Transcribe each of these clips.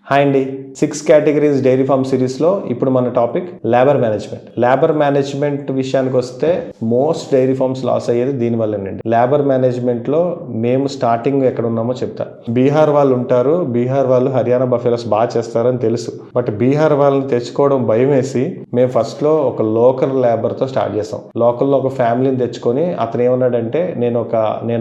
Hi అండి. 6 categories dairy farm సిరీస్లో ఇప్పుడు మన topic labour management. Labour management విషయానికి వస్తే మోస్ట్ డైరీ ఫార్మ్స్ లాస్ అయ్యేది దీనివల్లేనండి. లేబర్ మేనేజ్మెంట్లో మేము స్టార్టింగ్ ఎక్కడ ఉన్నామో చెప్తా. బీహార్ వాళ్ళు ఉంటారు, బీహార్ వాళ్ళు హర్యానా బఫెలోస్ బాగా చేస్తారని తెలుసు. బట్ బీహార్ వాళ్ళని తెచ్చుకోవడం భయం వేసి మేము ఫస్ట్లో ఒక లోకల్ లేబర్తో స్టార్ట్ చేసాం. లోకల్లో ఒక ఫ్యామిలీని తెచ్చుకొని అతను ఏమన్నాడంటే నేను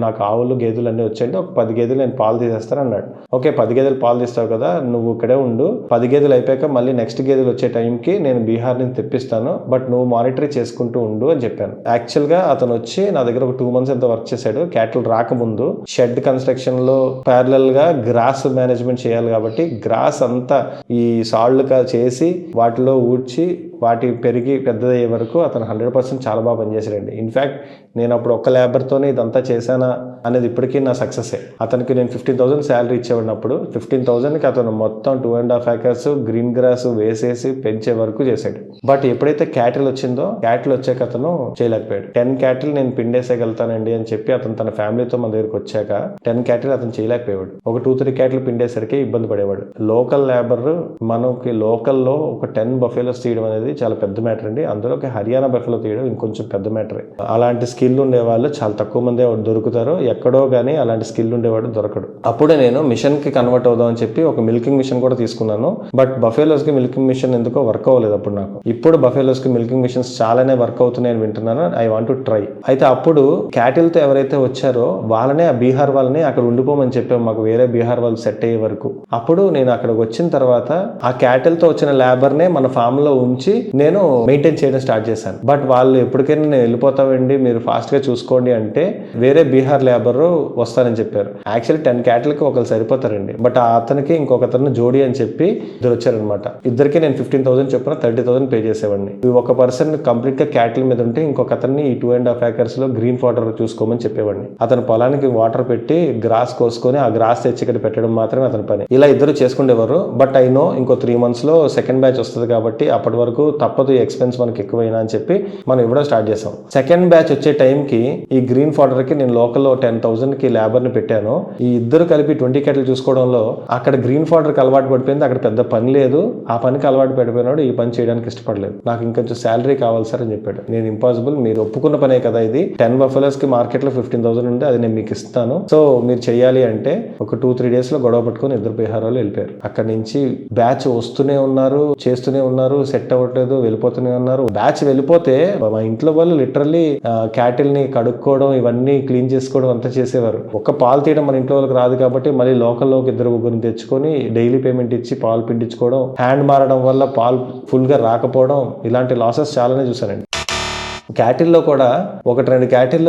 నాకు ఆవులు గేదెలు అన్నీ వచ్చాయంటే ఒక 10 గేదెలు నేను పాలు తీసేస్తాను అన్నాడు. ఓకే, 10 గేదెలు పాలు తీస్తావు కదా, నువ్వు ఇక్కడే ఉండు, 10 గేదెలు అయిపోయాక మళ్ళీ నెక్స్ట్ గేదెలు వచ్చే టైంకి నేను బీహార్ నుంచి తెప్పిస్తాను, బట్ నువ్వు మానిటరీ చేసుకుంటూ ఉండు అని చెప్పాను. యాక్చువల్గా అతను వచ్చి నా దగ్గర ఒక 2 months ఎంత వర్క్ చేశాడు. క్యాటిల్ రాకముందు షెడ్ కన్స్ట్రక్షన్ లో ప్యారలల్ గా గ్రాస్ మేనేజ్మెంట్ చేయాలి కాబట్టి గ్రాస్ అంతా ఈ సాల్డ్గా చేసి వాటిలో ఊడ్చి వాటి పెరిగి పెద్దదయ్యే వరకు అతను 100% చాలా బాగా పనిచేశాడండి. ఇన్ఫ్యాక్ట్ నేను అప్పుడు ఒక్క లేబర్తోనే ఇదంతా చేశానా అనేది ఇప్పటికీ నా సక్సెసే. అతనికి నేను 15,000 శాలరీ ఇచ్చేవాడినప్పుడు 15,000కి అతను మొత్తం 2.5 acres గ్రీన్ గ్రాస్ వేసేసి పెంచే వరకు చేశాడు. బట్ ఎప్పుడైతే క్యాటిల్ వచ్చిందో, క్యాటిల్ వచ్చాక అతను చేయలేకపోయాడు. 10 క్యాటిల్ నేను పిండేసేయగలుగుతానండి అని చెప్పి అతను తన ఫ్యామిలీతో మన దగ్గరికి వచ్చాక 10 క్యాటిల్ అతను చేయలేకపోయాడు. ఒక 2-3 క్యాటిల్ పిండేసరికి ఇబ్బంది పడేవాడు. లోకల్ లేబర్ మనకి లోకల్లో ఒక 10 బఫెలోస్ తీయడం అనేది చాలా పెద్ద మ్యాటర్ అండి. అందులోకి హర్యానా బఫెలో తీయడం ఇంకొంచెం పెద్ద మ్యాటరే. అలాంటి స్కిల్ ఉండేవాళ్ళు చాలా తక్కువ మందే దొరుకుతారు. ఎక్కడో కానీ అలాంటి స్కిల్ ఉండేవాడు దొరకడు. అప్పుడే నేను మిషన్ కి కన్వర్ట్ అవుదాం అని చెప్పి ఒక మిల్కింగ్ మిషన్ కూడా తీసుకున్నాను. బట్ బఫెలోస్ కి మిల్కింగ్ మిషన్ ఎందుకో వర్క్ అవ్వలేదు అప్పుడు నాకు. ఇప్పుడు బఫెలోస్ కి మిల్కింగ్ మిషన్స్ చాలానే వర్క్ అవుతున్నాయని వింటున్నాను. I want to try. అయితే అప్పుడు క్యాటిల్ తో ఎవరైతే వచ్చారో వాళ్ళనే, ఆ బీహార్ వాళ్ళని అక్కడ ఉండిపోమని చెప్పాము, మాకు వేరే బీహార్ వాళ్ళు సెట్ అయ్యే వరకు. అప్పుడు నేను అక్కడికి వచ్చిన తర్వాత ఆ క్యాటిల్ తో వచ్చిన లేబర్ నే మన ఫామ్ లో ఉంచి నేను మెయింటైన్ చేయడం స్టార్ట్ చేశాను. బట్ వాళ్ళు ఎప్పటికైనా నేను వెళ్ళిపోతామండి, మీరు ఫాస్ట్ గా చూసుకోండి అంటే వేరే బీహార్ లేబర్ వస్తారని చెప్పారు. యాక్చువల్లీ 10 క్యాటిల్కి ఒకరు సరిపోతారండి. బట్ అతనికి ఇంకొకతను జోడీ అని చెప్పి ఇద్దరు వచ్చారనమాట. ఇద్దరికి నేను 15,000 చొప్పున 30,000 పే చేసేవాడిని. ఒక పర్సన్ కంప్లీట్ గా క్యాటిల్ మీద ఉంటే ఇంకొకతన్ని ఈ 2.5 acres లో గ్రీన్ వాటర్ చూసుకోమని చెప్పేవాడిని. అతను పొలానికి వాటర్ పెట్టి గ్రాస్ కోసుకొని ఆ గ్రాస్ తెచ్చి ఇక్కడ పెట్టడం మాత్రమే అతని పని. ఇలా ఇద్దరు చేసుకునేవారు. బట్ ఐ నో ఇంకో 3 months లో సెకండ్ బ్యాచ్ వస్తుంది కాబట్టి అప్పటి వరకు తప్పదు, ఎక్స్పెన్స్ మనకి ఎక్కువైనా అని చెప్పి మనం ఇవ్వడం స్టార్ట్ చేసాం. సెకండ్ బ్యాచ్ వచ్చే టైంకి ఈ గ్రీన్ ఫాడర్ కి నేను లోకల్లో 10,000కి లేబర్ ని పెట్టాను. ఈ ఇద్దరు కలిపి 20 క్యాటిల్ చూసుకోవడంలో అక్కడ గ్రీన్ ఫాడర్ కి అలవాటు పడిపోయింది. అక్కడ పెద్ద పని లేదు. ఆ పనికి అలవాటు పడిపోయినాడు. ఈ పని చేయడానికి ఇష్టపడలేదు. నాకు ఇంకొంచెం శాలరీ కావాలి సార్ అని చెప్పాడు. నేను ఇంపాసిబుల్, మీరు ఒప్పుకున్న పనే కదా ఇది, 10 బఫెలోస్ కి మార్కెట్ లో 15,000 ఉంది, అది నేను మీకు ఇస్తాను, సో మీరు చెయ్యాలి అంటే ఒక 2-3 days లో గొడవ పట్టుకుని ఇద్దరు బీహార్ వాళ్ళు వెళ్ళిపోయారు. అక్కడ నుంచి బ్యాచ్ వస్తూనే ఉన్నారు, చేస్తూనే ఉన్నారు, సెట్ అవ్వట్లేదు, వెళ్ళిపోతూనే ఉన్నారు. బ్యాచ్ వెళ్ళిపోతే మా ఇంట్లో వాళ్ళు లిటరల్లీ క్యాటిల్ ని కడుక్కోవడం, ఇవన్నీ క్లీన్ చేసుకోవడం అంతా చేసేవారు. ఒక్క పాలు తీయడం మన ఇంట్లో వాళ్ళకి రాదు కాబట్టి మళ్ళీ లోకల్లోకి 2-3 తెచ్చుకొని డైలీ పేమెంట్ ఇచ్చి పాలు పిండించుకోవడం, హ్యాండ్ మారడం వల్ల పాలు ఫుల్ గా రాకపోవడం, ఇలాంటి లాసెస్ చాలానే చూసానండి. క్యాటిల్లో కూడా 1-2 క్యాటిల్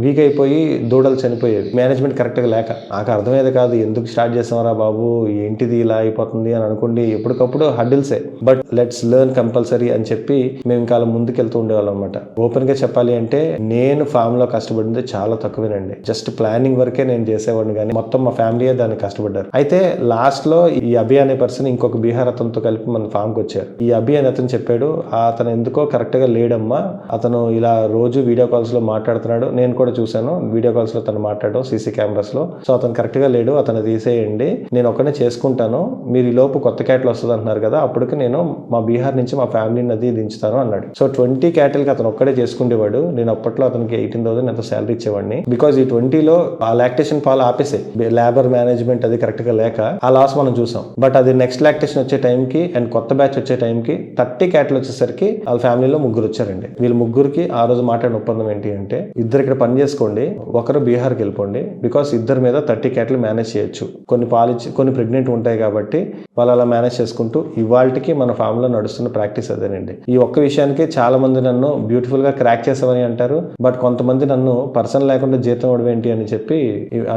వీక్ అయిపోయి దూడలు చనిపోయేవి, మేనేజ్మెంట్ కరెక్ట్గా లేక. నాకు అర్థమయ్యేది కాదు, ఎందుకు స్టార్ట్ చేసామరా బాబు, ఏంటిది ఇలా అయిపోతుంది అని అనుకోండి. ఎప్పటికప్పుడు హడ్డిల్సే, బట్ లెట్స్ లెర్న్ కంపల్సరీ అని చెప్పి మేము ఇంకా ముందుకు వెళ్తూ ఉండేవాళ్ళం అనమాట. ఓపెన్ గా చెప్పాలి అంటే నేను ఫామ్ లో కష్టపడింది చాలా తక్కువేనండి. జస్ట్ ప్లానింగ్ వరకే నేను చేసేవాడిని, కానీ మొత్తం మా ఫ్యామిలీయే దాన్ని కష్టపడ్డారు. అయితే లాస్ట్ లో ఈ అభి అనే పర్సన్ ఇంకొక బీహార్ అతనితో కలిపి మన ఫామ్ కి వచ్చారు. ఈ అభి అని అతను చెప్పాడు, అతను ఎందుకో కరెక్ట్ గా లేడమ్మా, అతను ఇలా రోజు వీడియో కాల్స్ లో మాట్లాడుతున్నాడు, నేను కూడా చూశాను వీడియో కాల్స్ లో తను మాట్లాడడం సీసీ కెమెరాస్ లో, సో అతను కరెక్ట్ గా లేడు, అతను తీసేయండి, నేను ఒక్కనే చేసుకుంటాను, మీరు ఈ లోపు కొత్త క్యాటిల్ వస్తుంది అంటున్నారు కదా, అప్పటికి నేను మా బీహార్ నుంచి మా ఫ్యామిలీని అది దించుతాను అన్నాడు. సో 20 క్యాటిల్ కి అతను ఒక్కడే చేసుకుంటేవాడు. నేను అప్పట్లో అతనికి 18,000 ఎంత శాలరీ ఇచ్చేవాడిని. బికాజ్ ఈ 20లో ఆ లాక్టేషన్ పాలు ఆపేసే, లేబర్ మేనేజ్మెంట్ అది కరెక్ట్ గా లేక ఆ లాస్ మనం చూసాం. బట్ అది నెక్స్ట్ లాక్టేషన్ వచ్చే టైంకి అండ్ కొత్త బ్యాచ్ వచ్చే టైంకి 30 క్యాటిల్ వచ్చేసరికి వాళ్ళ ఫ్యామిలీలో 3 వచ్చారండి. వీళ్ళు 3కి ఆ రోజు మాట్లాడిన ఒప్పందం ఏంటి అంటే, ఇద్దరు ఇక్కడ పని చేసుకోండి, ఒకరు బీహార్కి వెళ్ళిపోండి, బికాస్ ఇద్దరి మీద 30 క్యాటిల్ మేనేజ్ చేయొచ్చు. కొన్ని పాలిచ్చి కొన్ని ప్రెగ్నెంట్ ఉంటాయి కాబట్టి వాళ్ళు అలా మేనేజ్ చేసుకుంటూ ఇవాళకి మన ఫామ్ లో నడుస్తున్న ప్రాక్టీస్ అదేనండి. ఈ ఒక్క విషయానికి చాలా మంది నన్ను బ్యూటిఫుల్ గా క్రాక్ చేసామని అంటారు. బట్ కొంతమంది నన్ను పర్సన్ లేకుండా జీతం ఇవ్వడం ఏంటి అని చెప్పి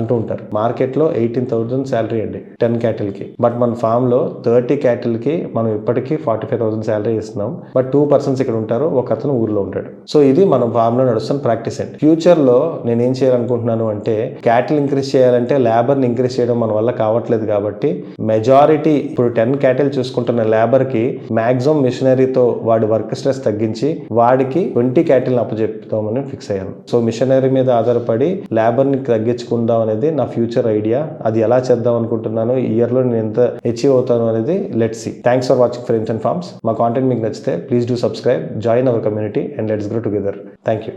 అంటూ ఉంటారు. మార్కెట్ లో 18,000 శాలరీ అండి 10 క్యాటిల్ కి. బట్ మన ఫామ్ లో 30 క్యాటిల్ కి మనం ఇప్పటికీ 45,000 శాలరీ ఇస్తున్నాం. బట్ 2 persons ఇక్కడ ఉంటారు, ఒక అతను ఊర్లో ఉంటాడు. చెప్పాడు. సో ఇది మనం ఫార్మ్ లో నడుస్తున్న ప్రాక్టీస్ అండి. ఫ్యూచర్ లో నేను ఏం చేయాలనుకుంటున్నాను అంటే క్యాటిల్ ఇంక్రీజ్ చేయాలంటే లేబర్ ని ఇంక్రీజ్ చేయడం మన వల్ల కావట్లేదు కాబట్టి మెజారిటీ ఇప్పుడు 10 క్యాటిల్ చూసుకుంటున్న లేబర్ కి మాక్సిమం మిషనరీతో వాడి వర్క్ స్ట్రెస్ తగ్గించి వాడికి 20 క్యాటిల్ అప్పచెప్తామని ఫిక్స్ అయ్యాను. సో మిషనరీ మీద ఆధారపడి లేబర్ ని తగ్గించుకుందాం అనేది నా ఫ్యూచర్ ఐడియా. అది ఎలా చేద్దాం అనుకుంటున్నాను, ఈ ఇయర్ లో నేను ఎంత అచీవ్ అవుతాను అనేది let's see. Thanks for watching frames and farms. మా కాంటెంట్ మీకు నచ్చితే please do subscribe, join our community and let's grow together. Thank you.